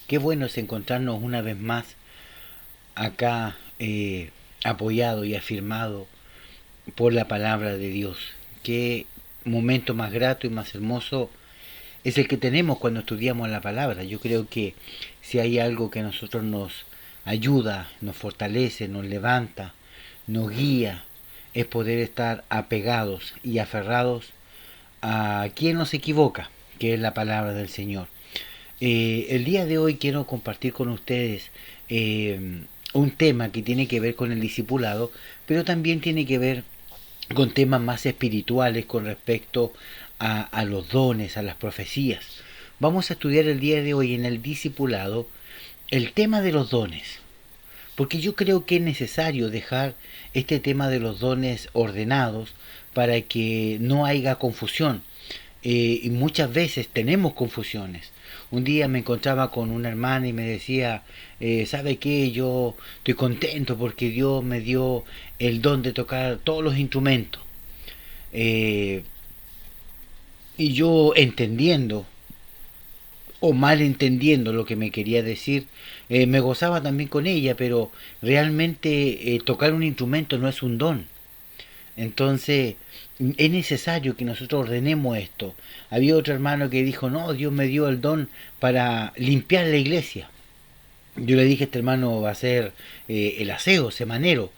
Qué bueno es encontrarnos una vez más acá apoyado y afirmado por la palabra de Dios. Qué momento más grato y más hermoso es el que tenemos cuando estudiamos la palabra. Yo creo que si hay algo que a nosotros nos ayuda, nos fortalece, nos levanta, nos guía, es poder estar apegados y aferrados a quien nos equivoca, que es la palabra del Señor. El día de hoy quiero compartir con ustedes un tema que tiene que ver con el discipulado, pero también tiene que ver con temas más espirituales con respecto a los dones, a las profecías. Vamos a estudiar el día de hoy en el discipulado el tema de los dones, porque yo creo que es necesario dejar este tema de los dones ordenados para que no haya confusión. Y muchas veces tenemos confusiones. Un día me encontraba con una hermana y me decía, ¿sabe qué? Yo estoy contento porque Dios me dio el don de tocar todos los instrumentos. Eh, y yo entendiendo o mal entendiendo lo que me quería decir, me gozaba también con ella, pero realmente tocar un instrumento no es un don. Entonces, es necesario que nosotros ordenemos esto. Había otro hermano que dijo, no, Dios me dio el don para limpiar la iglesia. Yo le dije, este hermano va a ser el aseo semanero,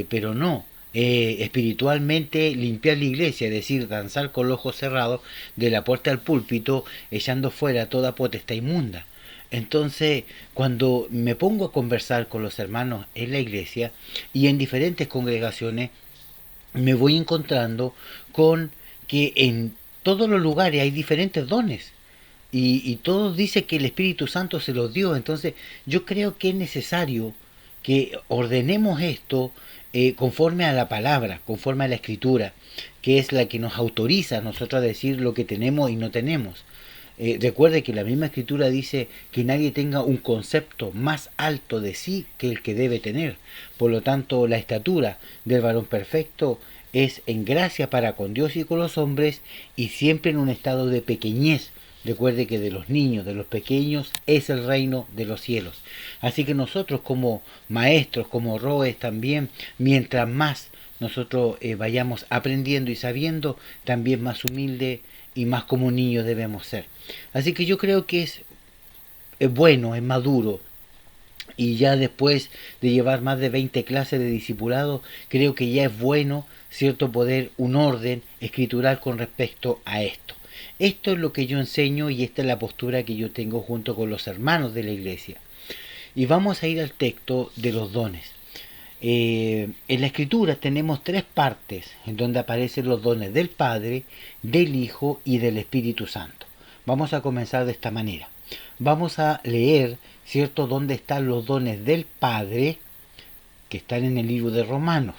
pero no. Espiritualmente limpiar la iglesia, es decir, danzar con los ojos cerrados de la puerta al púlpito, echando fuera toda potestad inmunda. Entonces, cuando me pongo a conversar con los hermanos en la iglesia y en diferentes congregaciones, me voy encontrando con que en todos los lugares hay diferentes dones y todos dicen que el Espíritu Santo se los dio. Entonces yo creo que es necesario que ordenemos esto conforme a la palabra, conforme a la escritura, que es la que nos autoriza a nosotros a decir lo que tenemos y no tenemos. Recuerde que la misma escritura dice que nadie tenga un concepto más alto de sí que el que debe tener. Por lo tanto, la estatura del varón perfecto es en gracia para con Dios y con los hombres y siempre en un estado de pequeñez. Recuerde que de los niños, de los pequeños, es el reino de los cielos. Así que nosotros como maestros, como roes también, mientras más nosotros vayamos aprendiendo y sabiendo, también más humilde y más como niños debemos ser. Así que yo creo que es bueno, es maduro. Y ya después de llevar más de 20 clases de discipulado, creo que ya es bueno, cierto, poder un orden escritural con respecto a esto. Esto es lo que yo enseño y esta es la postura que yo tengo junto con los hermanos de la iglesia. Y vamos a ir al texto de los dones. En la escritura tenemos tres partes en donde aparecen los dones del Padre, del Hijo y del Espíritu Santo. Vamos a comenzar de esta manera. Vamos a leer, ¿cierto?, dónde están los dones del Padre, que están en el libro de Romanos.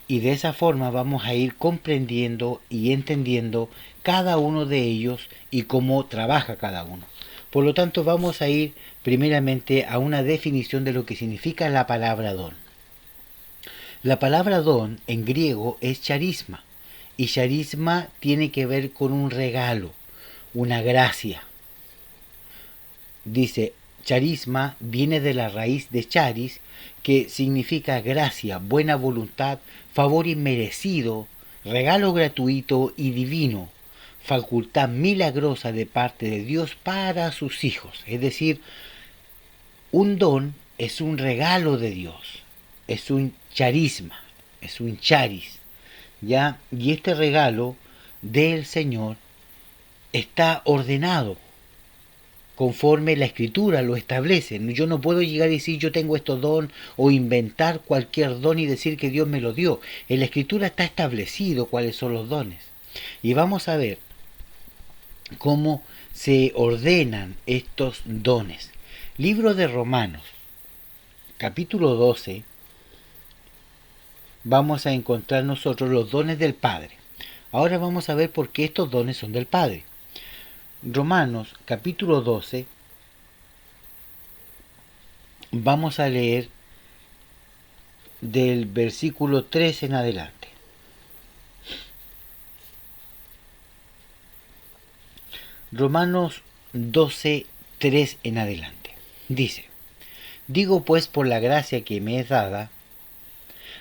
Y de esa forma vamos a ir comprendiendo y entendiendo cada uno de ellos y cómo trabaja cada uno. Por lo tanto, vamos a ir primeramente a una definición de lo que significa la palabra don. La palabra don en griego es charisma, y charisma tiene que ver con un regalo, una gracia. Dice, charisma viene de la raíz de charis, que significa gracia, buena voluntad, favor inmerecido, regalo gratuito y divino, facultad milagrosa de parte de Dios para sus hijos. Es decir, un don es un regalo de Dios, es un charisma, es un charis, ¿ya? Y este regalo del Señor está ordenado conforme la escritura lo establece. Yo no puedo llegar y decir yo tengo estos don o inventar cualquier don y decir que Dios me lo dio. En la escritura está establecido cuáles son los dones. Y vamos a ver cómo se ordenan estos dones. Libro de Romanos, capítulo 12, vamos a encontrar nosotros los dones del Padre. Ahora vamos a ver por qué estos dones son del Padre. Romanos, capítulo 12, vamos a leer del versículo 3 en adelante. Romanos 12, 3 en adelante. Dice, digo pues por la gracia que me es dada,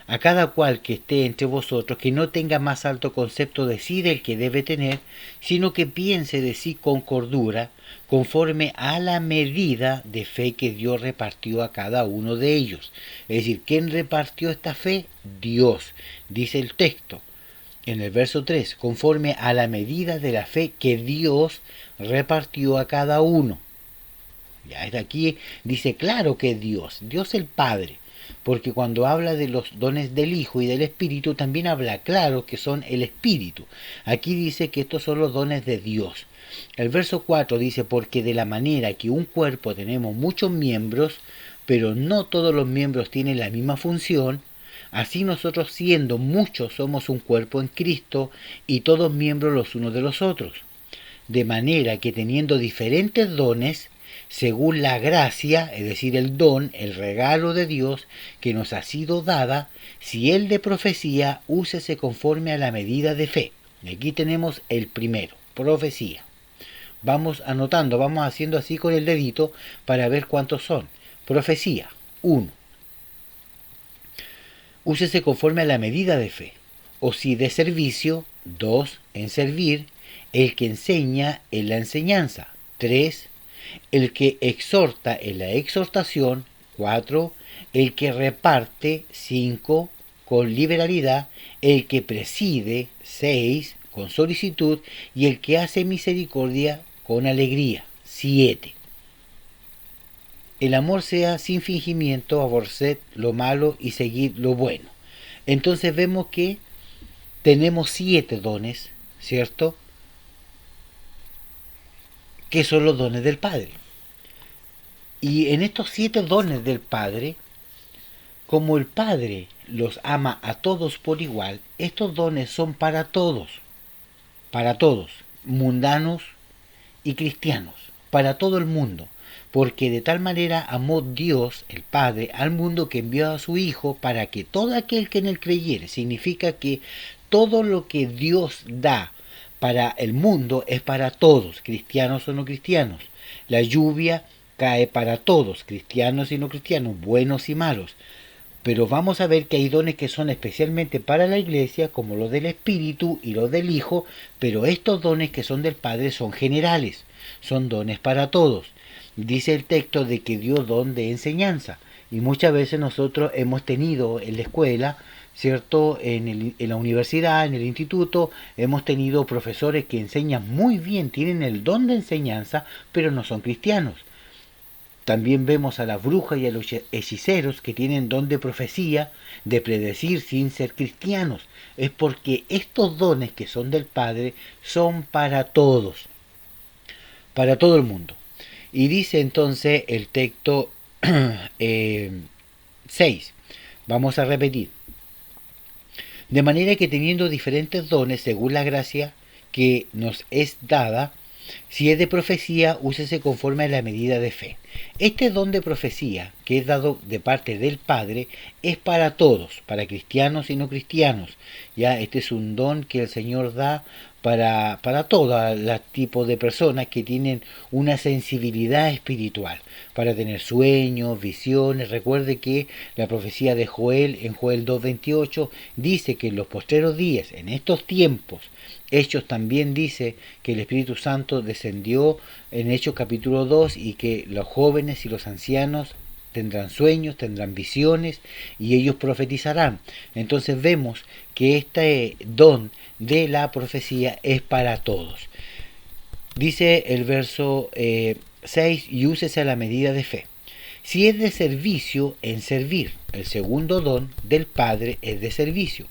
a cada cual que esté entre vosotros, que no tenga más alto concepto de sí del que debe tener, sino que piense de sí con cordura, conforme a la medida de fe que Dios repartió a cada uno de ellos. Es decir, ¿quién repartió esta fe? Dios, dice el texto. En el verso 3, conforme a la medida de la fe que Dios repartió a cada uno. Ya aquí dice claro que es Dios, Dios el Padre, porque cuando habla de los dones del Hijo y del Espíritu también habla claro que son el Espíritu. Aquí dice que estos son los dones de Dios. El verso 4 dice, porque de la manera que un cuerpo tenemos muchos miembros, pero no todos los miembros tienen la misma función, así nosotros siendo muchos somos un cuerpo en Cristo y todos miembros los unos de los otros. De manera que teniendo diferentes dones, según la gracia, es decir, el don, el regalo de Dios que nos ha sido dada, si el de profecía, úsese conforme a la medida de fe. Y aquí tenemos el primero, profecía. Vamos anotando, vamos haciendo así con el dedito para ver cuántos son. Profecía, 1. Úsese conforme a la medida de fe. O si de servicio, 2. En servir, el que enseña en la enseñanza, 3. El que exhorta en la exhortación, 4. El que reparte, 5. Con liberalidad, el que preside, 6. Con solicitud, y el que hace misericordia con alegría, 7. El amor sea sin fingimiento, aborreced lo malo y seguid lo bueno. Entonces vemos que tenemos 7 dones, ¿cierto? Que son los dones del Padre. Y en estos 7 dones del Padre, como el Padre los ama a todos por igual, estos dones son para todos, mundanos y cristianos, para todo el mundo, porque de tal manera amó Dios, el Padre, al mundo que envió a su Hijo para que todo aquel que en él creyere, significa que todo lo que Dios da para el mundo es para todos, cristianos o no cristianos. La lluvia cae para todos, cristianos y no cristianos, buenos y malos. Pero vamos a ver que hay dones que son especialmente para la iglesia, como los del Espíritu y los del Hijo, pero estos dones que son del Padre son generales, son dones para todos. Dice el texto de que dio don de enseñanza, y muchas veces nosotros hemos tenido en la escuela, ¿cierto? En la universidad, en el instituto, hemos tenido profesores que enseñan muy bien, tienen el don de enseñanza, pero no son cristianos. También vemos a las brujas y a los hechiceros que tienen don de profecía, de predecir sin ser cristianos. Es porque estos dones que son del Padre son para todos, para todo el mundo. Y dice entonces el texto 6. Vamos a repetir. De manera que teniendo diferentes dones según la gracia que nos es dada, si es de profecía, úsese conforme a la medida de fe. Este don de profecía, que es dado de parte del Padre, es para todos, para cristianos y no cristianos. Ya este es un don que el Señor da para todo el tipo de personas que tienen una sensibilidad espiritual, para tener sueños, visiones. Recuerde que la profecía de Joel, en Joel 2.28, dice que en los postreros días, en estos tiempos, Hechos también dice que el Espíritu Santo descendió en Hechos capítulo 2 y que los jóvenes y los ancianos tendrán sueños, tendrán visiones y ellos profetizarán. Entonces vemos que este don de la profecía es para todos. Dice el verso 6, y úsese a la medida de fe. Si es de servicio, en servir. El segundo don del Padre es de servicio.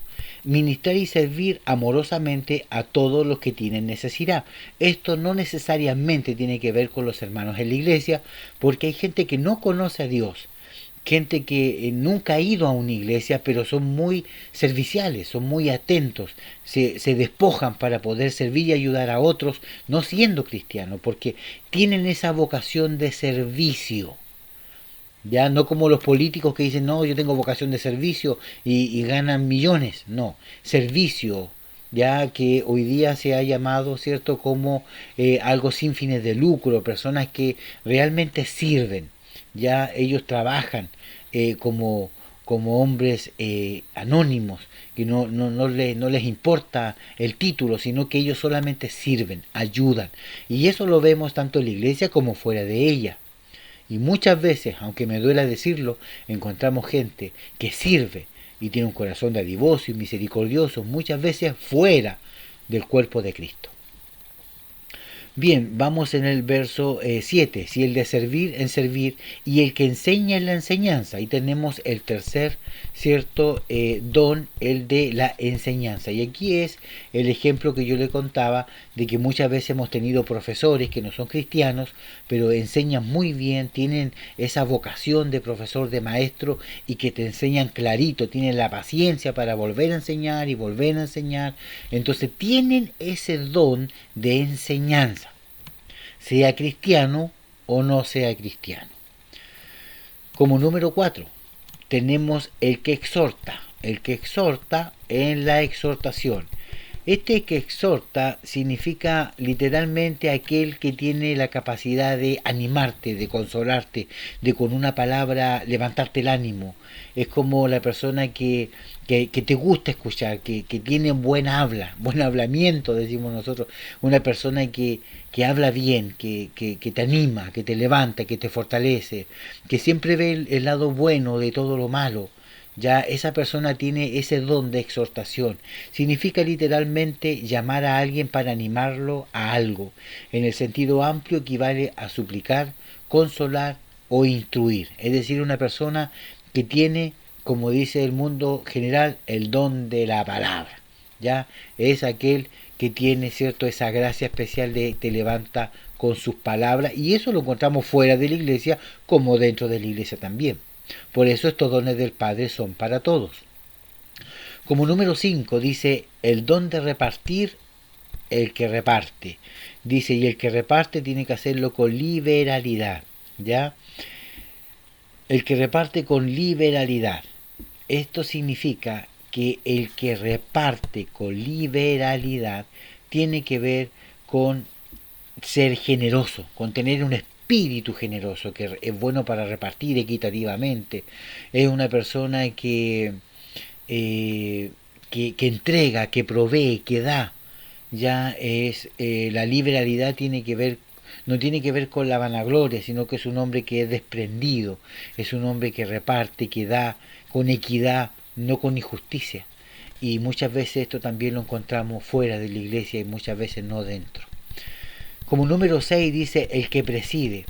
Ministrar y servir amorosamente a todos los que tienen necesidad. Esto no necesariamente tiene que ver con los hermanos en la iglesia, porque hay gente que no conoce a Dios, gente que nunca ha ido a una iglesia, pero son muy serviciales, son muy atentos, se despojan para poder servir y ayudar a otros, no siendo cristianos, porque tienen esa vocación de servicio. Ya no como los políticos que dicen, no, yo tengo vocación de servicio y ganan millones. No, servicio, ya que hoy día se ha llamado, ¿cierto?, como algo sin fines de lucro, personas que realmente sirven. ya ellos trabajan como, como hombres anónimos, que no les importa el título, sino que ellos solamente sirven, ayudan. Y eso lo vemos tanto en la iglesia como fuera de ella. Y muchas veces, aunque me duela decirlo, encontramos gente que sirve y tiene un corazón dadivoso y misericordioso, muchas veces fuera del cuerpo de Cristo. Bien, vamos en el verso 7, si el de servir en servir y el que enseña en la enseñanza. Ahí tenemos el tercer, cierto, don, el de la enseñanza. Y aquí es el ejemplo que yo le contaba de que muchas veces hemos tenido profesores que no son cristianos, pero enseñan muy bien, tienen esa vocación de profesor, de maestro, y que te enseñan clarito, tienen la paciencia para volver a enseñar y volver a enseñar. Entonces tienen ese don de enseñanza, sea cristiano o no sea cristiano. Como número 4, tenemos el que exhorta en la exhortación. Este que exhorta significa literalmente aquel que tiene la capacidad de animarte, de consolarte, de con una palabra levantarte el ánimo. Es como la persona que te gusta escuchar, que tiene buen habla, buen hablamiento, decimos nosotros. Una persona que habla bien, que te anima, que te levanta, que te fortalece, que siempre ve el lado bueno de todo lo malo. Ya esa persona tiene ese don de exhortación. Significa literalmente llamar a alguien para animarlo a algo. En el sentido amplio equivale a suplicar, consolar o instruir. Es decir, una persona que tiene, como dice el mundo general, el don de la palabra. Ya es aquel que tiene, cierto, esa gracia especial de te levanta con sus palabras, y eso lo encontramos fuera de la iglesia como dentro de la iglesia también. Por eso estos dones del Padre son para todos. Como número 5 dice, el don de repartir, el que reparte. Dice, y el que reparte tiene que hacerlo con liberalidad. ¿Ya? El que reparte con liberalidad. Esto significa que el que reparte con liberalidad tiene que ver con ser generoso, con tener un espíritu generoso, que es bueno para repartir equitativamente. Es una persona eh, que entrega, que provee, que da. Ya es la liberalidad tiene que ver, no tiene que ver con la vanagloria, sino que es un hombre que es desprendido, es un hombre que reparte, que da con equidad, no con injusticia. Y muchas veces esto también lo encontramos fuera de la iglesia y muchas veces no dentro. Como número 6 dice el que preside.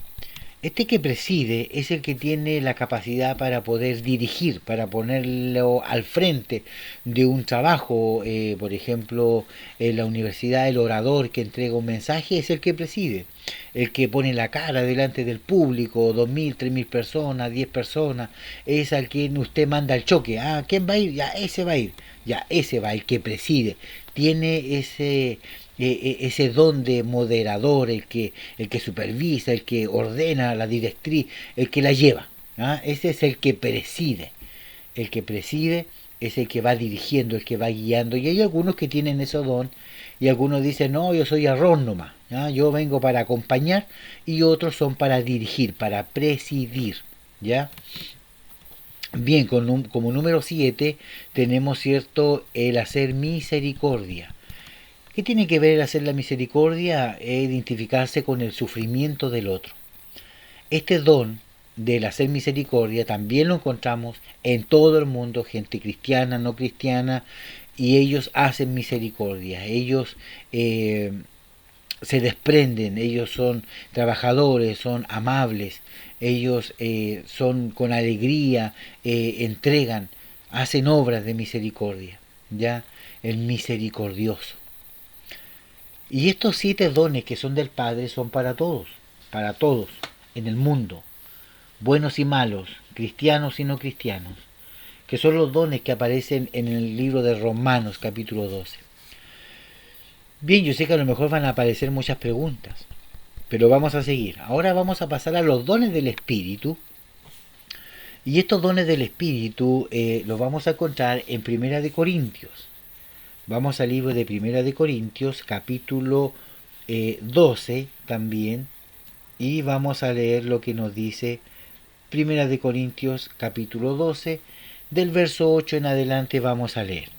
Este que preside es el que tiene la capacidad para poder dirigir, para ponerlo al frente de un trabajo. Por ejemplo, en la universidad el orador que entrega un mensaje es el que preside. El que pone la cara delante del público, 2.000, 3.000 personas, 10 personas, es al quien usted manda el choque. Ah, ¿quién va a ir? Ya, ese va a ir. Ya, ese va, el que preside. Tiene ese don de moderador, el que supervisa, el que ordena la directriz, el que la lleva. ¿Ah? Ese es el que preside. El que preside es el que va dirigiendo, el que va guiando. Y hay algunos que tienen ese don y algunos dicen, no, yo soy arroz nomás. ¿Ya? Yo vengo para acompañar, y otros son para dirigir, para presidir. ¿Ya? Bien, como número 7 tenemos, cierto, el hacer misericordia. ¿Qué tiene que ver el hacer la misericordia? Identificarse con el sufrimiento del otro. Este don del hacer misericordia también lo encontramos en todo el mundo, gente cristiana, no cristiana, y ellos hacen misericordia. Ellos se desprenden, ellos son trabajadores, son amables, ellos son con alegría, entregan, hacen obras de misericordia. ¿Ya? El misericordioso. Y estos 7 dones que son del Padre son para todos en el mundo, buenos y malos, cristianos y no cristianos, que son los dones que aparecen en el libro de Romanos capítulo 12. Bien, yo sé que a lo mejor van a aparecer muchas preguntas, pero vamos a seguir. Ahora vamos a pasar a los dones del Espíritu. Y estos dones del Espíritu los vamos a encontrar en Primera de Corintios. Vamos al libro de Primera de Corintios, capítulo 12 también, y vamos a leer lo que nos dice Primera de Corintios capítulo 12, del verso 8 en adelante vamos a leer.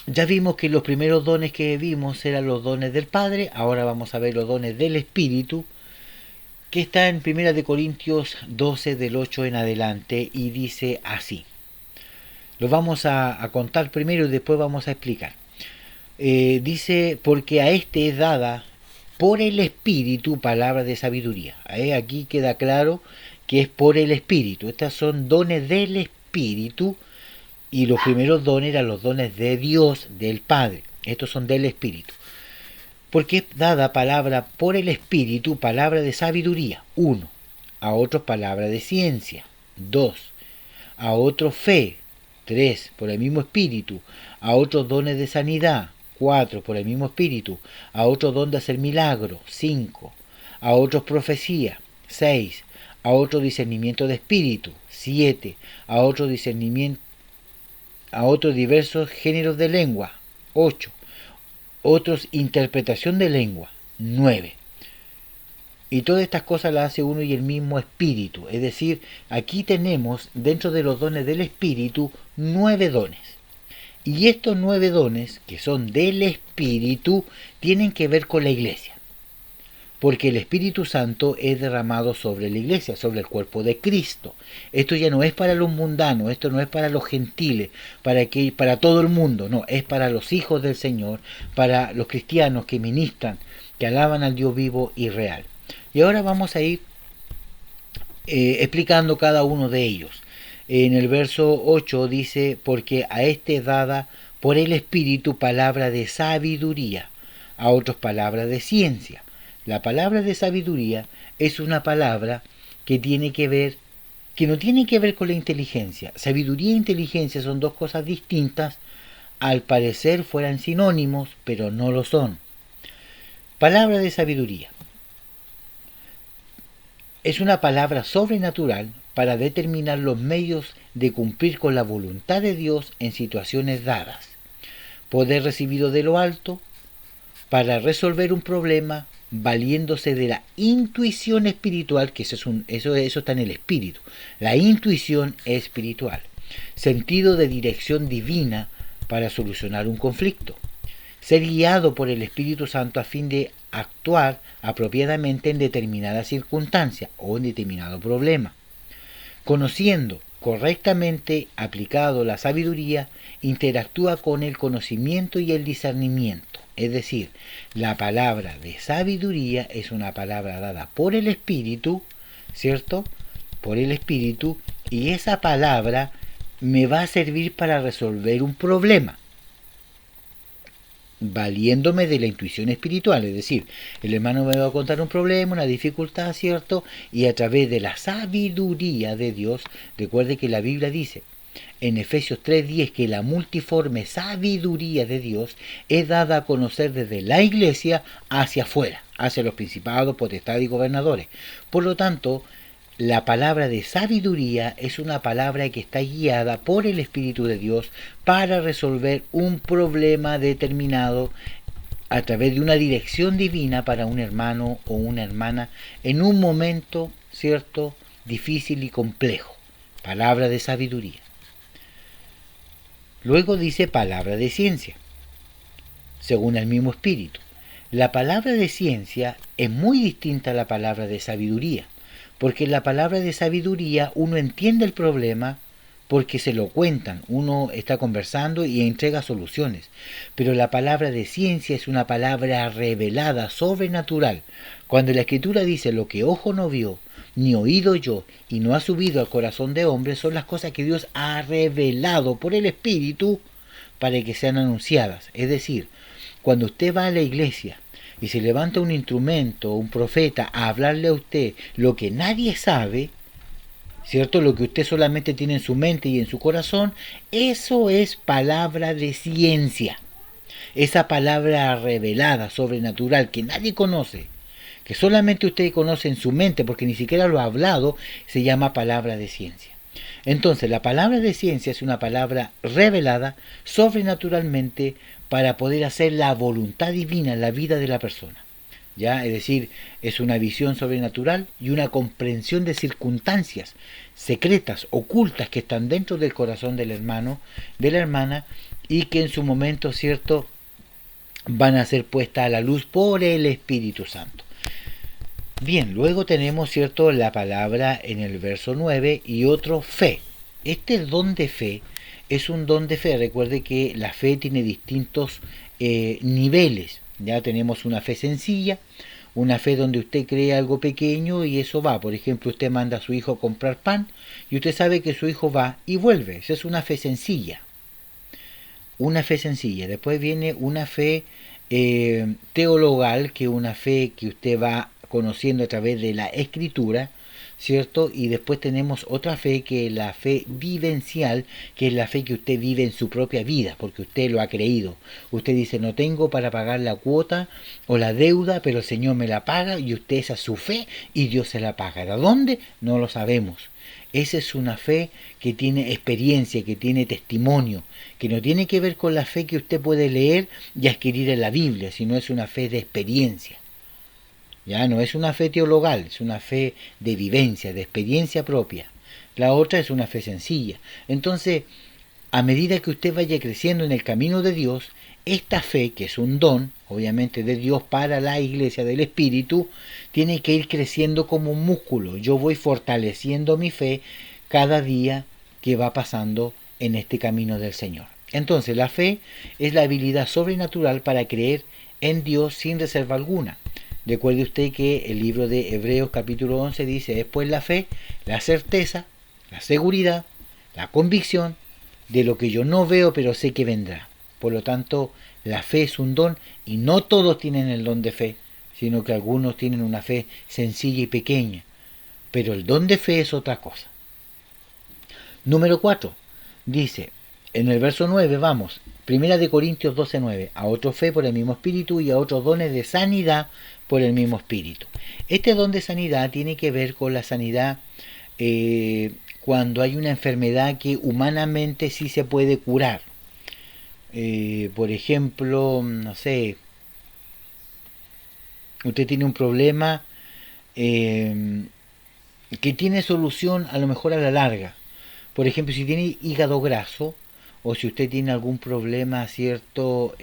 Ya vimos que los primeros dones que vimos eran los dones del Padre, ahora vamos a ver los dones del Espíritu, que está en Primera de Corintios 12 del 8 en adelante y dice así. Lo vamos a contar primero y después vamos a explicar. Dice, porque a este es dada por el Espíritu palabra de sabiduría. Aquí queda claro que es por el Espíritu. Estas son dones del Espíritu y los primeros dones eran los dones de Dios, del Padre. Estos son del Espíritu. Porque es dada palabra por el Espíritu, palabra de sabiduría. 1. A otros palabra de ciencia. 2. A otros fe. 3. Por el mismo Espíritu. A otros dones de sanidad. 4. Por el mismo Espíritu. A otros don de hacer milagros. 5. A otros profecía. 6. A otro discernimiento de espíritu. 7. A otro discernimiento, a otros diversos géneros de lengua. 8. Otros interpretación de lengua. 9. Y todas estas cosas las hace uno y el mismo Espíritu. Es decir, aquí tenemos dentro de los dones del Espíritu 9 dones. Y estos 9 dones, que son del Espíritu, tienen que ver con la iglesia. Porque el Espíritu Santo es derramado sobre la iglesia, sobre el cuerpo de Cristo. Esto ya no es para los mundanos, esto no es para los gentiles, para todo el mundo, no, es para los hijos del Señor, para los cristianos que ministran, que alaban al Dios vivo y real. Y ahora vamos a ir explicando cada uno de ellos. En el verso 8 dice, porque a este es dada por el Espíritu palabra de sabiduría, a otros palabra de ciencia. La palabra de sabiduría es una palabra que tiene que ver, que no tiene que ver con la inteligencia. Sabiduría e inteligencia son dos cosas distintas, al parecer fueran sinónimos, pero no lo son. Palabra de sabiduría es una palabra sobrenatural para determinar los medios de cumplir con la voluntad de Dios en situaciones dadas. Poder recibido de lo alto para resolver un problema valiéndose de la intuición espiritual, que eso está en el espíritu. La intuición espiritual. Sentido de dirección divina para solucionar un conflicto. Ser guiado por el Espíritu Santo a fin de actuar apropiadamente en determinada circunstancia o en determinado problema. Conociendo correctamente aplicado la sabiduría, interactúa con el conocimiento y el discernimiento. Es decir, la palabra de sabiduría es una palabra dada por el Espíritu, ¿cierto? Por el Espíritu, y esa palabra me va a servir para resolver un problema, valiéndome de la intuición espiritual. Es decir, el hermano me va a contar un problema, una dificultad, ¿cierto? Y a través de la sabiduría de Dios, recuerde que la Biblia dice en Efesios 3:10 que la multiforme sabiduría de Dios es dada a conocer desde la iglesia hacia afuera, hacia los principados, potestades y gobernadores. Por lo tanto, la palabra de sabiduría es una palabra que está guiada por el Espíritu de Dios para resolver un problema determinado a través de una dirección divina para un hermano o una hermana en un momento, ¿cierto?, difícil y complejo. Palabra de sabiduría. Luego dice palabra de ciencia, según el mismo Espíritu. La palabra de ciencia es muy distinta a la palabra de sabiduría, porque en la palabra de sabiduría uno entiende el problema porque se lo cuentan, uno está conversando y entrega soluciones. Pero la palabra de ciencia es una palabra revelada, sobrenatural. Cuando la Escritura dice lo que ojo no vio, ni oído yo, y no ha subido al corazón de hombre, son las cosas que Dios ha revelado por el Espíritu para que sean anunciadas. Es decir, cuando usted va a la iglesia y se levanta un instrumento, un profeta, a hablarle a usted lo que nadie sabe, ¿cierto? Lo que usted solamente tiene en su mente y en su corazón, eso es palabra de ciencia. Esa palabra revelada, sobrenatural, que nadie conoce, que solamente usted conoce en su mente porque ni siquiera lo ha hablado, se llama palabra de ciencia. Entonces, la palabra de ciencia es una palabra revelada sobrenaturalmente para poder hacer la voluntad divina en la vida de la persona. ¿ya? Es decir, es una visión sobrenatural y una comprensión de circunstancias secretas, ocultas, que están dentro del corazón del hermano, de la hermana, y que en su momento, ¿cierto?, van a ser puestas a la luz por el Espíritu Santo. Bien, luego tenemos, ¿cierto?, la palabra en el verso 9 y otro, fe. Este don de fe es un don de fe. Recuerde que la fe tiene distintos niveles. Ya tenemos una fe sencilla, una fe donde usted cree algo pequeño y eso va. Por ejemplo, usted manda a su hijo a comprar pan y usted sabe que su hijo va y vuelve. Esa es una fe sencilla. Una fe sencilla. Después viene una fe teologal, que es una fe que usted va conociendo a través de la escritura, ¿cierto? Y después tenemos otra fe, que es la fe vivencial, que es la fe que usted vive en su propia vida, porque usted lo ha creído. Usted dice, no tengo para pagar la cuota o la deuda, pero el Señor me la paga, y usted esa es su fe y Dios se la paga. ¿De dónde? No lo sabemos. Esa es una fe que tiene experiencia, que tiene testimonio, que no tiene que ver con la fe que usted puede leer y adquirir en la Biblia, sino es una fe de experiencia. Ya no es una fe teologal, es una fe de vivencia, de experiencia propia. La otra es una fe sencilla. Entonces, a medida que usted vaya creciendo en el camino de Dios, esta fe, que es un don, obviamente de Dios para la iglesia del Espíritu, tiene que ir creciendo como un músculo. Yo voy fortaleciendo mi fe cada día que va pasando en este camino del Señor. Entonces, la fe es la habilidad sobrenatural para creer en Dios sin reserva alguna. Recuerde usted que el libro de Hebreos capítulo 11 dice, es pues la fe, la certeza, la seguridad, la convicción de lo que yo no veo pero sé que vendrá. Por lo tanto, la fe es un don y no todos tienen el don de fe, sino que algunos tienen una fe sencilla y pequeña. Pero el don de fe es otra cosa. Número 4. Dice, en el verso 9, vamos, 1 Corintios 12:9, a otro fe por el mismo Espíritu y a otros dones de sanidad por el mismo Espíritu. Este don de sanidad tiene que ver con la sanidad cuando hay una enfermedad que humanamente sí se puede curar. Por ejemplo, no sé, usted tiene un problema que tiene solución a lo mejor a la larga. Por ejemplo, si tiene hígado graso, o si usted tiene algún problema, ¿cierto?,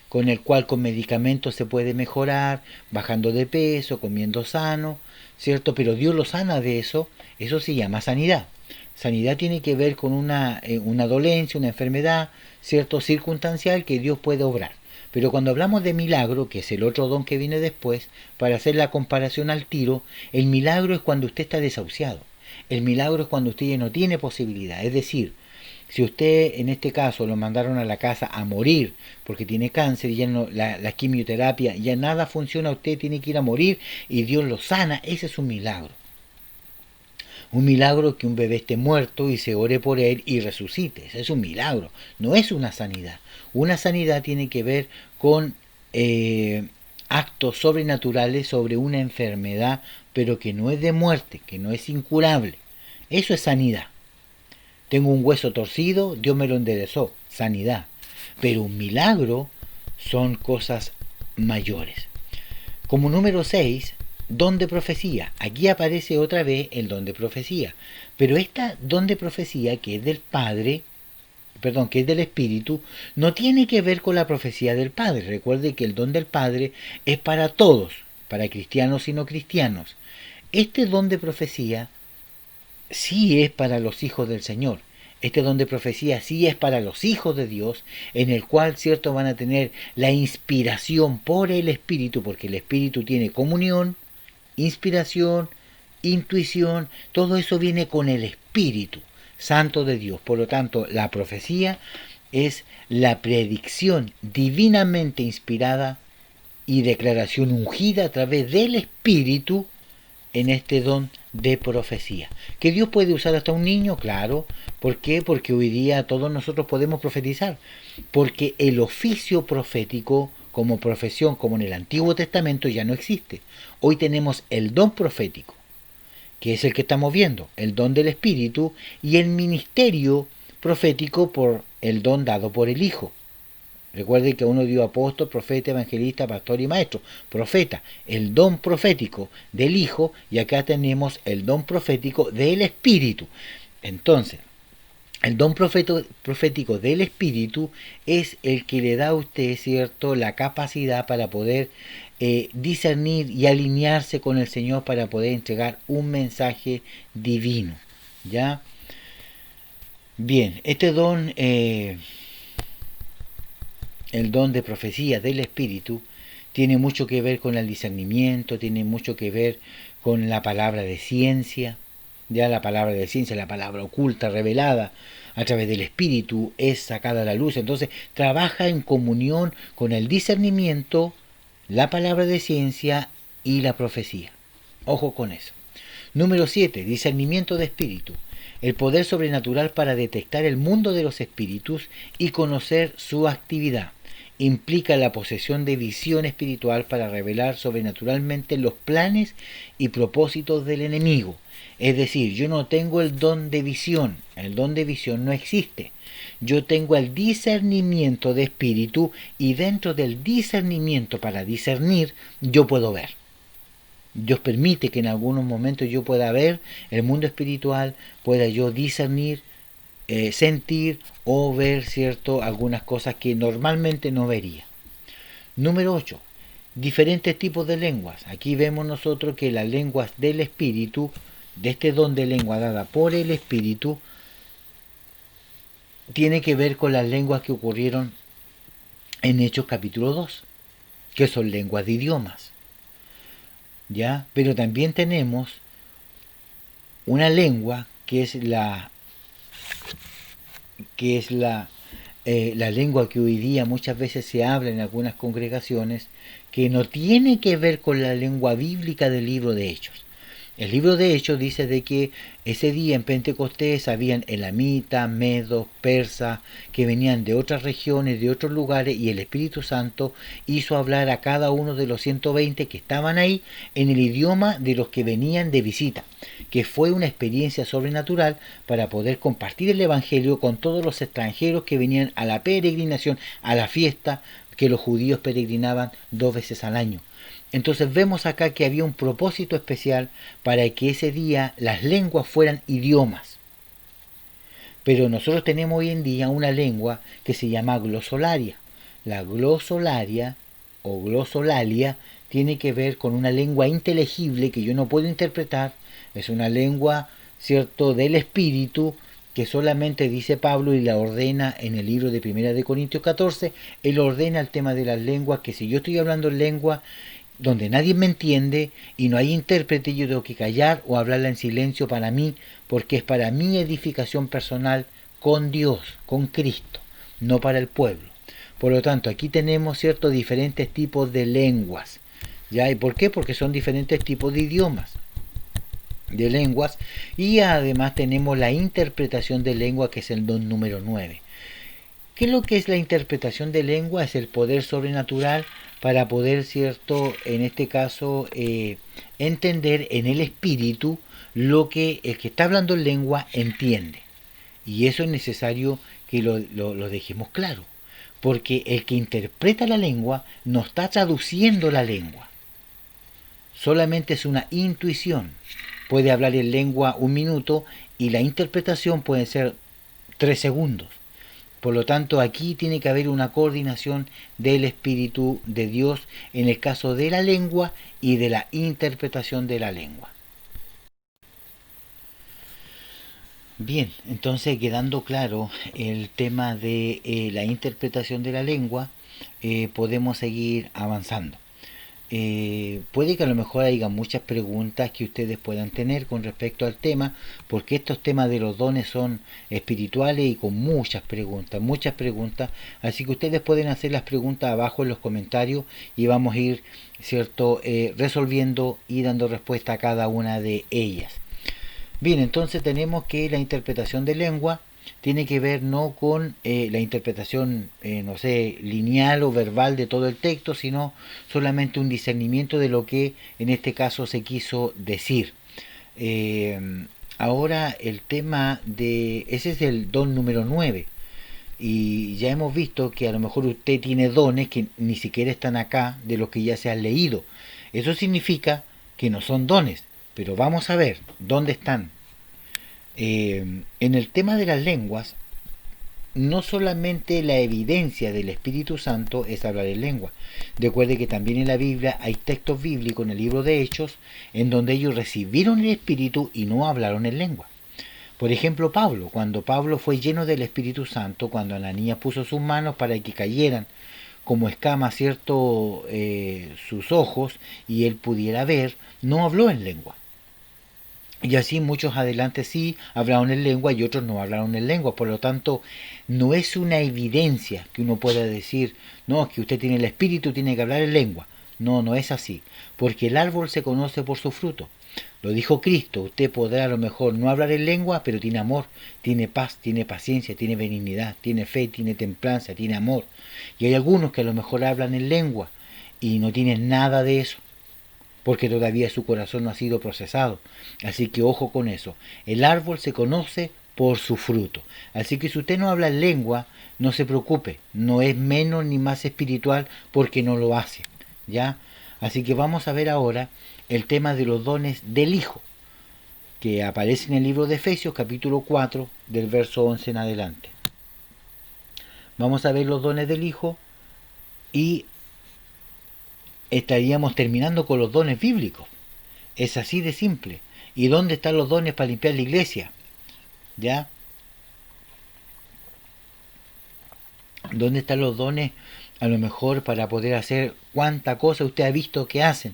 con el cual con medicamentos se puede mejorar, bajando de peso, comiendo sano, ¿cierto? Pero Dios lo sana de eso, eso se llama sanidad. Sanidad tiene que ver con una dolencia, una enfermedad, ¿cierto?, circunstancial que Dios puede obrar. Pero cuando hablamos de milagro, que es el otro don que viene después, para hacer la comparación al tiro, el milagro es cuando usted está desahuciado. El milagro es cuando usted ya no tiene posibilidad. Es decir, si usted en este caso lo mandaron a la casa a morir porque tiene cáncer y ya no, la quimioterapia, ya nada funciona, usted tiene que ir a morir y Dios lo sana, ese es un milagro. Un milagro que un bebé esté muerto y se ore por él y resucite, ese es un milagro, no es una sanidad. Una sanidad tiene que ver con actos sobrenaturales sobre una enfermedad, pero que no es de muerte, que no es incurable. Eso es sanidad. Tengo un hueso torcido, Dios me lo enderezó, sanidad. Pero un milagro son cosas mayores. Como número 6, don de profecía. Aquí aparece otra vez el don de profecía. Pero esta don de profecía, que es del Padre, que es del Espíritu, no tiene que ver con la profecía del Padre. Recuerde que el don del Padre es para todos, para cristianos y no cristianos. Este don de profecía sí es para los hijos del Señor. Este don de profecía sí es para los hijos de Dios, en el cual, cierto, van a tener la inspiración por el Espíritu, porque el Espíritu tiene comunión, inspiración, intuición, todo eso viene con el Espíritu Santo de Dios. Por lo tanto, la profecía es la predicción divinamente inspirada y declaración ungida a través del Espíritu en este don de profecía. ¿Que Dios puede usar hasta un niño? Claro. ¿Por qué? Porque hoy día todos nosotros podemos profetizar. Porque el oficio profético como profesión, como en el Antiguo Testamento, ya no existe. Hoy tenemos el don profético, que es el que estamos viendo, el don del Espíritu, y el ministerio profético por el don dado por el Hijo. Recuerden que a uno dio apóstol, profeta, evangelista, pastor y maestro. Profeta, el don profético del Hijo, y acá tenemos el don profético del Espíritu. Entonces, el don profético del Espíritu es el que le da a usted, ¿cierto?, la capacidad para poder discernir y alinearse con el Señor para poder entregar un mensaje divino. ¿Ya? Bien, este don, el don de profecía del Espíritu, tiene mucho que ver con el discernimiento, tiene mucho que ver con la palabra de ciencia. Ya la palabra de ciencia, la palabra oculta, revelada a través del Espíritu, es sacada a la luz. Entonces trabaja en comunión con el discernimiento, la palabra de ciencia y la profecía. Ojo con eso. Número 7. Discernimiento de espíritu. El poder sobrenatural para detectar el mundo de los espíritus y conocer su actividad. Implica la posesión de visión espiritual para revelar sobrenaturalmente los planes y propósitos del enemigo. Es decir, yo no tengo el don de visión no existe. Yo tengo el discernimiento de espíritu y dentro del discernimiento para discernir yo puedo ver. Dios permite que en algunos momentos yo pueda ver el mundo espiritual, pueda yo discernir, sentir o ver, ¿cierto?, algunas cosas que normalmente no vería. Número 8. Diferentes tipos de lenguas. Aquí vemos nosotros que las lenguas del Espíritu, de este don de lengua dada por el Espíritu, tiene que ver con las lenguas que ocurrieron en Hechos capítulo 2, que son lenguas de idiomas. ¿Ya? Pero también tenemos una lengua que es la lengua que hoy día muchas veces se habla en algunas congregaciones, que no tiene que ver con la lengua bíblica del libro de Hechos. El libro de Hechos dice de que ese día en Pentecostés habían elamitas, medos, persas, que venían de otras regiones, de otros lugares, y el Espíritu Santo hizo hablar a cada uno de los 120 que estaban ahí en el idioma de los que venían de visita, que fue una experiencia sobrenatural para poder compartir el Evangelio con todos los extranjeros que venían a la peregrinación, a la fiesta que los judíos peregrinaban 2 veces al año. Entonces vemos acá que había un propósito especial para que ese día las lenguas fueran idiomas. Pero nosotros tenemos hoy en día una lengua que se llama glosolaria. La glosolaria o glosolalia tiene que ver con una lengua inteligible que yo no puedo interpretar. Es una lengua, ¿cierto?, del espíritu, que solamente dice Pablo y la ordena en el libro de 1 Corintios 14. Él ordena el tema de las lenguas, que si yo estoy hablando en lengua donde nadie me entiende y no hay intérprete, yo tengo que callar o hablarla en silencio para mí, porque es para mi edificación personal con Dios, con Cristo, no para el pueblo. Por lo tanto, aquí tenemos ciertos diferentes tipos de lenguas. ¿Ya? ¿Y por qué? Porque son diferentes tipos de idiomas, de lenguas, y además tenemos la interpretación de lengua, que es el don número 9. ¿Qué es lo que es la interpretación de lengua? Es el poder sobrenatural para poder, ¿cierto?, en este caso, entender en el espíritu lo que el que está hablando en lengua entiende. Y eso es necesario que lo dejemos claro, porque el que interpreta la lengua no está traduciendo la lengua, solamente es una intuición. Puede hablar en lengua 1 minuto y la interpretación puede ser 3 segundos. Por lo tanto, aquí tiene que haber una coordinación del Espíritu de Dios en el caso de la lengua y de la interpretación de la lengua. Bien, entonces, quedando claro el tema de la interpretación de la lengua, podemos seguir avanzando. Puede que a lo mejor haya muchas preguntas que ustedes puedan tener con respecto al tema, porque estos temas de los dones son espirituales y con muchas preguntas, así que ustedes pueden hacer las preguntas abajo en los comentarios y vamos a ir, ¿cierto?, resolviendo y dando respuesta a cada una de ellas. Bien, entonces tenemos que la interpretación de lengua tiene que ver no con la interpretación, no sé, lineal o verbal de todo el texto, sino solamente un discernimiento de lo que en este caso se quiso decir. Ahora el tema de, ese es el don número 9. Y ya hemos visto que a lo mejor usted tiene dones que ni siquiera están acá de los que ya se han leído. Eso significa que no son dones, pero vamos a ver dónde están. En el tema de las lenguas, no solamente la evidencia del Espíritu Santo es hablar en lengua. Recuerde que también en la Biblia hay textos bíblicos en el libro de Hechos en donde ellos recibieron el Espíritu y no hablaron en lengua. Por ejemplo, Pablo, cuando Pablo fue lleno del Espíritu Santo, cuando Ananías puso sus manos para que cayeran como escamas, ¿cierto?, sus ojos y él pudiera ver, no habló en lengua. Y así muchos adelante sí hablaron en lengua y otros no hablaron en lengua. Por lo tanto, no es una evidencia que uno pueda decir, no, que usted tiene el Espíritu, tiene que hablar en lengua. No, no es así. Porque el árbol se conoce por su fruto. Lo dijo Cristo, usted podrá a lo mejor no hablar en lengua, pero tiene amor, tiene paz, tiene paciencia, tiene benignidad, tiene fe, tiene templanza, tiene amor. Y hay algunos que a lo mejor hablan en lengua y no tienen nada de eso, porque todavía su corazón no ha sido procesado. Así que ojo con eso. El árbol se conoce por su fruto. Así que si usted no habla en lengua, no se preocupe, no es menos ni más espiritual porque no lo hace, ¿ya? Así que vamos a ver ahora el tema de los dones del Hijo, que aparece en el libro de Efesios capítulo 4 del verso 11 en adelante. Vamos a ver los dones del Hijo y estaríamos terminando con los dones bíblicos. Es así de simple. ¿Y dónde están los dones para limpiar la iglesia? ¿Ya? ¿Dónde están los dones a lo mejor para poder hacer cuánta cosa usted ha visto que hacen?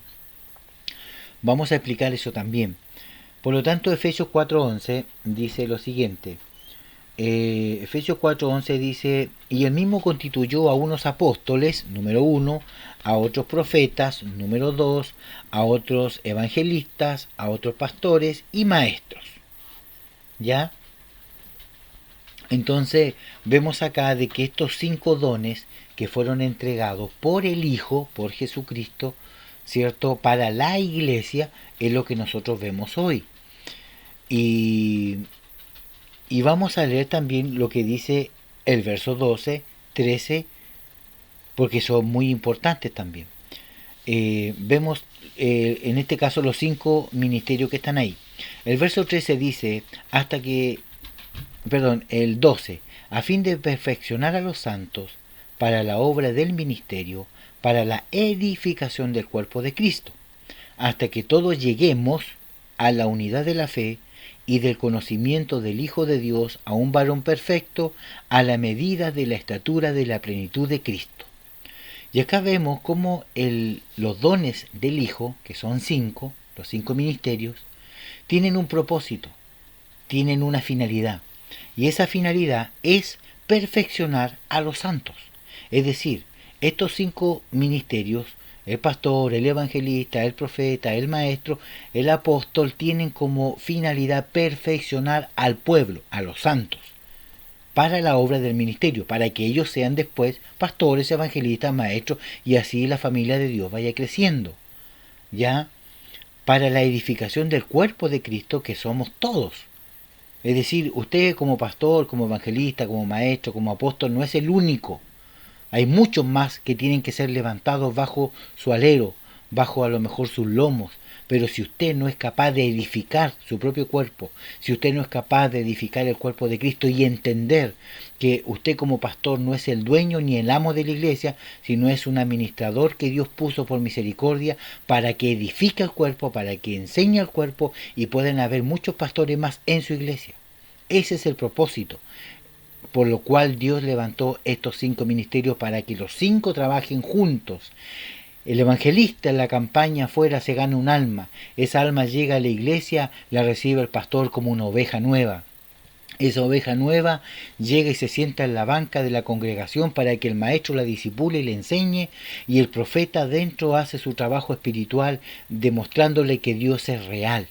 Vamos a explicar eso también. Por lo tanto, Efesios 4.11 dice lo siguiente. Efesios 4.11 dice, y él mismo constituyó a unos apóstoles, número 1, a otros profetas, número 2, a otros evangelistas, a otros pastores y maestros. ¿Ya? Entonces vemos acá de que estos 5 dones que fueron entregados por el Hijo, por Jesucristo, ¿cierto?, para la iglesia, es lo que nosotros vemos hoy. Y vamos a leer también lo que dice el verso 12, 13, porque son muy importantes también. Vemos en este caso los 5 ministerios que están ahí. El verso 13 dice, el 12, a fin de perfeccionar a los santos para la obra del ministerio, para la edificación del cuerpo de Cristo, hasta que todos lleguemos a la unidad de la fe y del conocimiento del Hijo de Dios, a un varón perfecto, a la medida de la estatura de la plenitud de Cristo. Y acá vemos cómo los dones del Hijo, que son 5, los 5 ministerios, tienen un propósito, tienen una finalidad. Y esa finalidad es perfeccionar a los santos. Es decir, estos 5 ministerios, el pastor, el evangelista, el profeta, el maestro, el apóstol, tienen como finalidad perfeccionar al pueblo, a los santos, para la obra del ministerio, para que ellos sean después pastores, evangelistas, maestros, y así la familia de Dios vaya creciendo. ¿Ya? Para la edificación del cuerpo de Cristo, que somos todos. Es decir, usted como pastor, como evangelista, como maestro, como apóstol, no es el único. Hay muchos más que tienen que ser levantados bajo su alero, bajo a lo mejor sus lomos. Pero si usted no es capaz de edificar su propio cuerpo, si usted no es capaz de edificar el cuerpo de Cristo y entender que usted como pastor no es el dueño ni el amo de la iglesia, sino es un administrador que Dios puso por misericordia para que edifique el cuerpo, para que enseñe al cuerpo y puedan haber muchos pastores más en su iglesia. Ese es el propósito, por lo cual Dios levantó estos 5 ministerios para que los 5 trabajen juntos. El evangelista en la campaña afuera se gana un alma. Esa alma llega a la iglesia, la recibe el pastor como una oveja nueva. Esa oveja nueva llega y se sienta en la banca de la congregación para que el maestro la disipule y le enseñe, y el profeta dentro hace su trabajo espiritual demostrándole que Dios es real.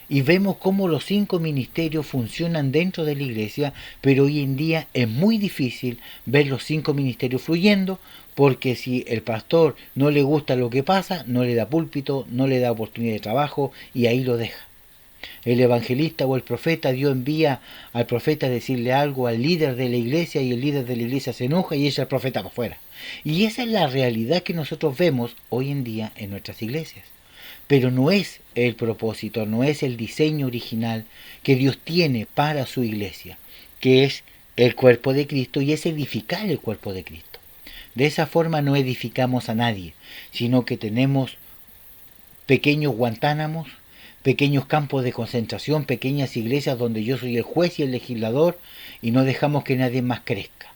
Y vemos cómo los 5 ministerios funcionan dentro de la iglesia, pero hoy en día es muy difícil ver los 5 ministerios fluyendo, porque si el pastor no le gusta lo que pasa, no le da púlpito, no le da oportunidad de trabajo y ahí lo deja. El evangelista o el profeta, Dios envía al profeta a decirle algo al líder de la iglesia y el líder de la iglesia se enoja y echa al profeta para afuera. Y esa es la realidad que nosotros vemos hoy en día en nuestras iglesias. Pero no es el propósito, no es el diseño original que Dios tiene para su iglesia, que es el cuerpo de Cristo y es edificar el cuerpo de Cristo. De esa forma no edificamos a nadie, sino que tenemos pequeños Guantánamos, pequeños campos de concentración, pequeñas iglesias donde yo soy el juez y el legislador y no dejamos que nadie más crezca.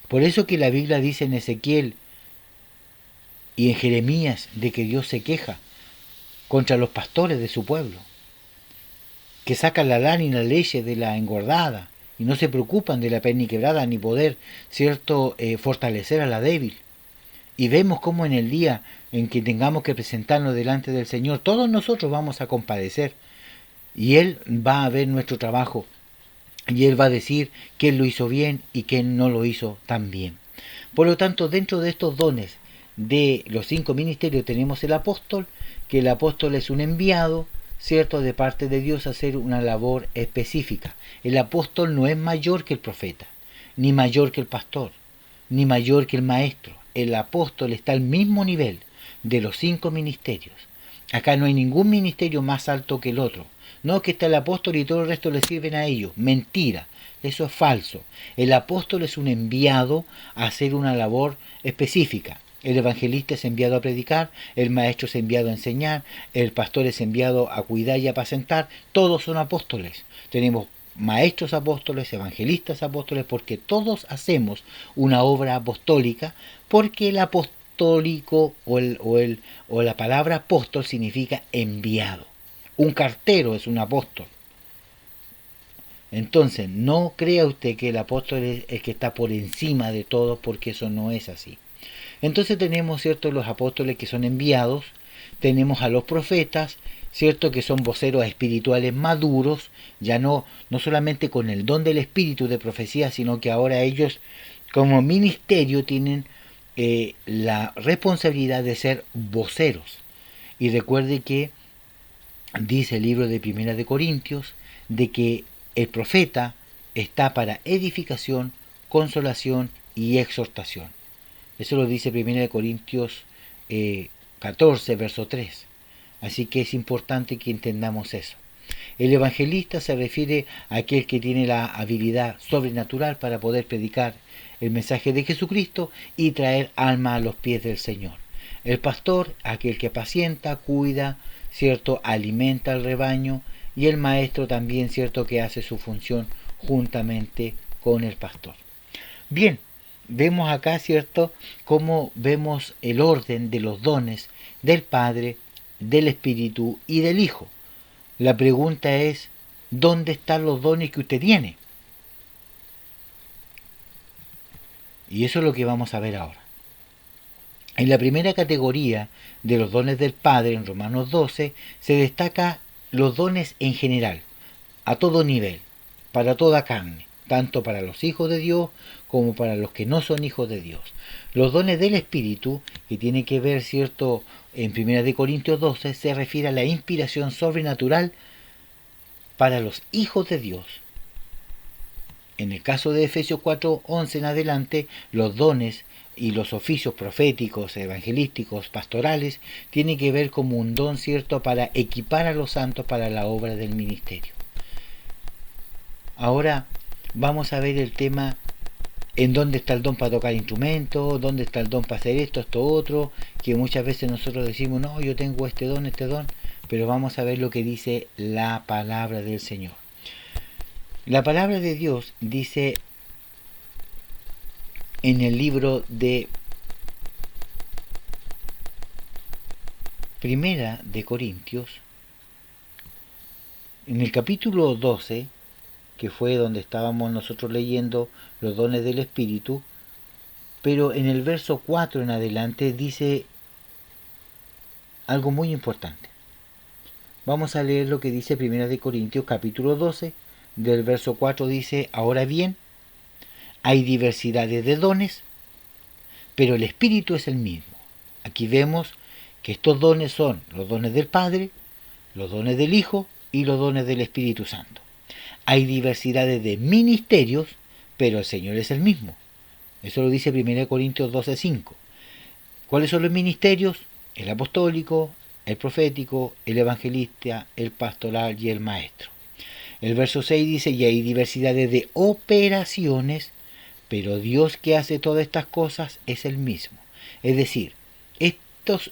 Por eso que la Biblia dice en Ezequiel y en Jeremías de que Dios se queja contra los pastores de su pueblo, que sacan la lana y la leche de la engordada y no se preocupan de la perniquebrada ni poder, cierto, fortalecer a la débil. Y vemos cómo en el día en que tengamos que presentarnos delante del Señor, todos nosotros vamos a compadecer y Él va a ver nuestro trabajo y Él va a decir quién lo hizo bien y quién no lo hizo tan bien. Por lo tanto, dentro de estos dones de los 5 ministerios tenemos el apóstol, que el apóstol es un enviado, ¿cierto?, de parte de Dios a hacer una labor específica. El apóstol no es mayor que el profeta, ni mayor que el pastor, ni mayor que el maestro. El apóstol está al mismo nivel de los 5 ministerios. Acá no hay ningún ministerio más alto que el otro. No que está el apóstol y todo el resto le sirven a ellos. Mentira, eso es falso. El apóstol es un enviado a hacer una labor específica. El evangelista es enviado a predicar, el maestro es enviado a enseñar, el pastor es enviado a cuidar y apacentar. Todos son apóstoles. Tenemos maestros apóstoles, evangelistas apóstoles, porque todos hacemos una obra apostólica, porque el apostólico o la palabra apóstol significa enviado. Un cartero es un apóstol. Entonces, no crea usted que el apóstol es el que está por encima de todos, porque eso no es así. Entonces tenemos, ¿cierto?, los apóstoles que son enviados, tenemos a los profetas, ¿cierto?, que son voceros espirituales maduros, ya no solamente con el don del espíritu de profecía, sino que ahora ellos como ministerio tienen la responsabilidad de ser voceros. Y recuerde que dice el libro de Primera de Corintios de que el profeta está para edificación, consolación y exhortación. Eso lo dice 1 Corintios 14, verso 3. Así que es importante que entendamos eso. El evangelista se refiere a aquel que tiene la habilidad sobrenatural para poder predicar el mensaje de Jesucristo y traer alma a los pies del Señor. El pastor, aquel que apacienta, cuida, ¿cierto?, alimenta al rebaño, y el maestro también, ¿cierto?, que hace su función juntamente con el pastor. Bien, vemos acá, ¿cierto?, cómo vemos el orden de los dones del Padre, del Espíritu y del Hijo. La pregunta es, ¿dónde están los dones que usted tiene? Y eso es lo que vamos a ver ahora. En la primera categoría de los dones del Padre, en Romanos 12, se destaca los dones en general, a todo nivel, para toda carne, tanto para los hijos de Dios como para los que no son hijos de Dios. Los dones del Espíritu, que tiene que ver, ¿cierto?, en 1 Corintios 12, se refiere a la inspiración sobrenatural para los hijos de Dios. En el caso de Efesios 4:11 en adelante, los dones y los oficios proféticos, evangelísticos, pastorales, tienen que ver como un don, ¿cierto?, para equipar a los santos para la obra del ministerio. Ahora vamos a ver el tema en dónde está el don para tocar instrumentos, dónde está el don para hacer esto, esto, otro, que muchas veces nosotros decimos, no, yo tengo este don, pero vamos a ver lo que dice la palabra del Señor. La palabra de Dios dice en el libro de Primera de Corintios, en el capítulo 12, que fue donde estábamos nosotros leyendo los dones del Espíritu, pero en el verso 4 en adelante dice algo muy importante. Vamos a leer lo que dice Primera de Corintios capítulo 12, del verso 4 dice, ahora bien, hay diversidades de dones, pero el Espíritu es el mismo. Aquí vemos que estos dones son los dones del Padre, los dones del Hijo y los dones del Espíritu Santo. Hay diversidades de ministerios, pero el Señor es el mismo. Eso lo dice 1 Corintios 12:5. ¿Cuáles son los ministerios? El apostólico, el profético, el evangelista, el pastoral y el maestro. El verso 6 dice, y hay diversidades de operaciones, pero Dios que hace todas estas cosas es el mismo. Es decir, estos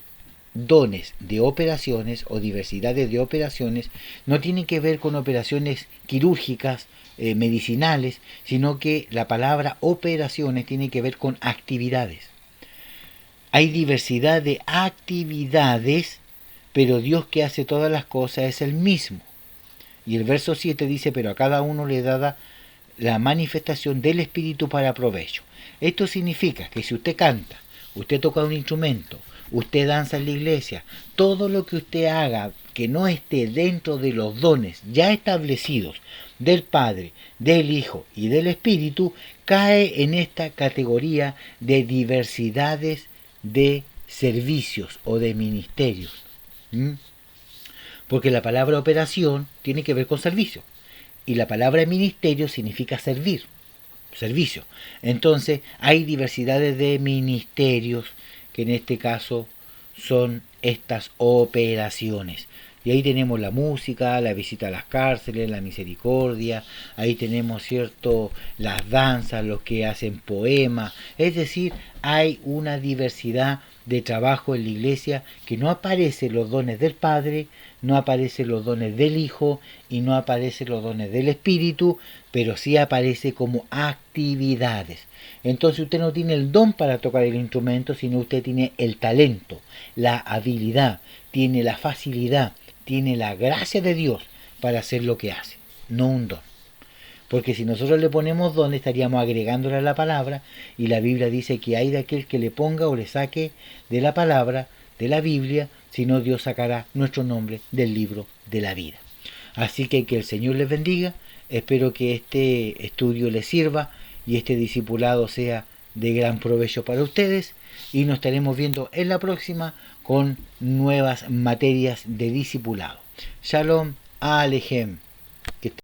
dones de operaciones o diversidades de operaciones no tienen que ver con operaciones quirúrgicas, medicinales, sino que la palabra operaciones tiene que ver con actividades. Hay diversidad de actividades, pero Dios que hace todas las cosas es el mismo. Y el verso 7 dice, pero a cada uno le da la manifestación del Espíritu para provecho. Esto significa que si usted canta, usted toca un instrumento, usted danza en la iglesia, todo lo que usted haga que no esté dentro de los dones ya establecidos del Padre, del Hijo y del Espíritu, cae en esta categoría de diversidades de servicios o de ministerios. Porque la palabra operación tiene que ver con servicio y la palabra ministerio significa servir, servicio. Entonces hay diversidades de ministerios que en este caso son estas operaciones. Y ahí tenemos la música, la visita a las cárceles, la misericordia, ahí tenemos, ¿cierto?, las danzas, los que hacen poemas, es decir, hay una diversidad de trabajo en la iglesia que no aparecen los dones del Padre, no aparecen los dones del Hijo y no aparecen los dones del Espíritu, pero sí aparece como actividades. Entonces usted no tiene el don para tocar el instrumento, sino usted tiene el talento, la habilidad, tiene la facilidad, tiene la gracia de Dios para hacer lo que hace, no un don. Porque si nosotros le ponemos don, estaríamos agregándole a la palabra, y la Biblia dice que hay de aquel que le ponga o le saque de la palabra, de la Biblia, si no Dios sacará nuestro nombre del libro de la vida. Así que el Señor les bendiga, espero que este estudio les sirva y este discipulado sea de gran provecho para ustedes, y nos estaremos viendo en la próxima con nuevas materias de discipulado. Shalom Alejem.